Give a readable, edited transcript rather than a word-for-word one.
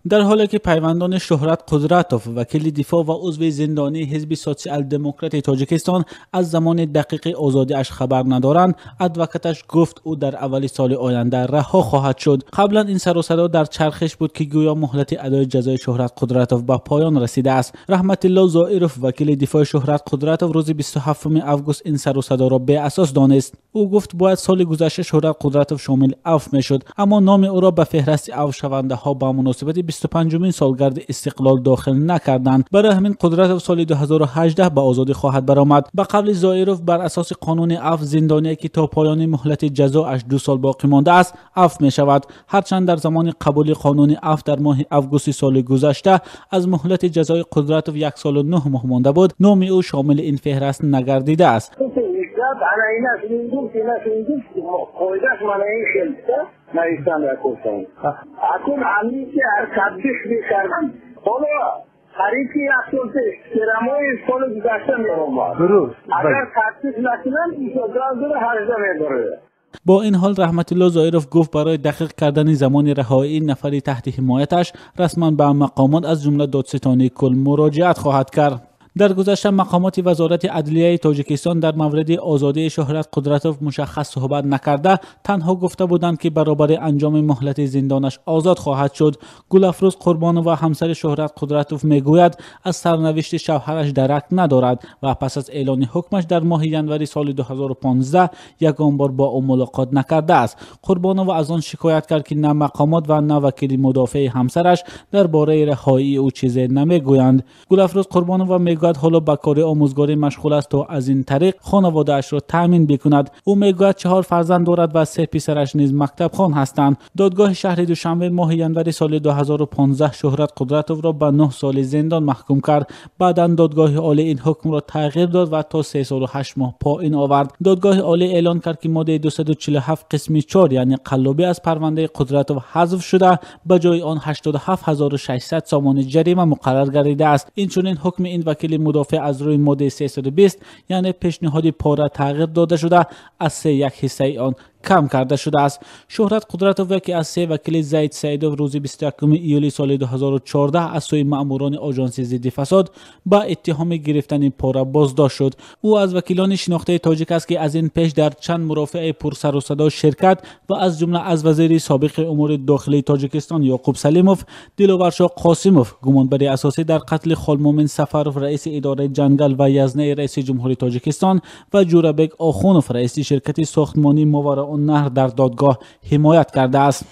در حالی که پیوندان شهرت قدرتوف وکیل دفاع و عضو زندانی حزب سوسیال دموکرات تاجیکستان از زمان دقیق آزادی اش خبر ندارند، ادوکاتش گفت او در اول سال آینده رها خواهد شد. قبلا این سر و صدا در چرخش بود که گویا مهلت ادای جزای شهرت قدرتوف به پایان رسیده است. رحمت الله زائرف وکیل دفاع شهرت قدرتوف روز 27 آگوست این سر و صدا را به اساس دانست. او گفت باید سال گذشته شهرت قدرتوف شامل عفو میشد، اما نام او را به فهرست عفو شونده ها با مناسبت 25مین سالگرد استقلال داخل نکردند. برای همین قدرتوف سال 2018 به آزادی خواهد برآمد. به قول زائرف بر اساس قانون عفو زندانی که تا پایان مهلت جزایش 2 سال باقی مانده است عفو می شود، هرچند در زمان قبول قانون عفو در ماه آگوست سال گذشته از مهلت جزای قدرتوف 1 سال و 9 ماه مانده بود، نام او شامل این فهرست نگردیده است. خریدی اصلا استرامای سال گذشته می‌آمد. اگر تحقیق نکنن ایشان هرجا می‌بره. با این حال رحمت الله زائرف گفت برای دقیق کردن زمان رهایی نفری تحت حمایتش رسما به مقامات از جمله دادستانی کل مراجعت خواهد کرد. در گذشته مقامات وزارت عدلیه تاجیکستان در مورد آزادی شهرت قدرتوف مشخص صحبت نکرده، تنها گفته بودند که برابر انجام مهلت زندانش آزاد خواهد شد. گلافروز قربانو و همسر شهرت قدرتوف میگوید از سرنوشت شوهرش درک ندارد و پس از اعلان حکمش در ماه ژانویه سال 2015 یگان بار با او ملاقات نکرده است. قربانو از آن شکایت کرد که نه مقامات و نه وکیل مدافع همسرش درباره رهایی او چیزی نمیگویند. گلافروز قربانو میگوید حالا به کار آموزگاری مشغول است تا از این طریق خانواده اش را تامین بکند. او میگوید 4 فرزند دارد و 3 پسرش نیز مکتب خوان هستند. دادگاه شهر دوشنبه ماه ژانویه سال 2015 شهرت قدرتوف را به 9 سال زندان محکوم کرد. بعدا دادگاه عالی این حکم را تغییر داد و تا 3 سال و 8 ماه پایین آورد. دادگاه عالی اعلان کرد که ماده 247 قسم 4 یعنی قلابی از پرونده قدرتوف حذف شده، به جای آن 87600 سامان جریمه مقرر گردیده است. این چنین حکم این وکیل مدافع از روی ماده 320 یعنی پیشنهاد پاره تغییر داده شده از 3/1 آن کم کرده شده است. شهرت قدرتوف که از 3 وکیل زید سعیدوف روز 21 ایولی سال 2014 از سوی ماموران آژانس ضد فساد با اتهام گرفتن پاره بازداشت شد. او از وکیلان شناخته تاجیک است که از این پیش در چند مرافعه پر سر و صدا شرکت و از جمله از وزیر سابق امور داخلی تاجیکستان یعقوب سلیموف، دلوورشاه قاسموف گمان بر اساسی در قتل خالمومن سفروف رئیس اداره جنگل و یزنه رئیس جمهوری تاجیکستان و جورابک آخونوف رئیس شرکت ساختمانی ماوراء النهر در دادگاه حمایت کرده است.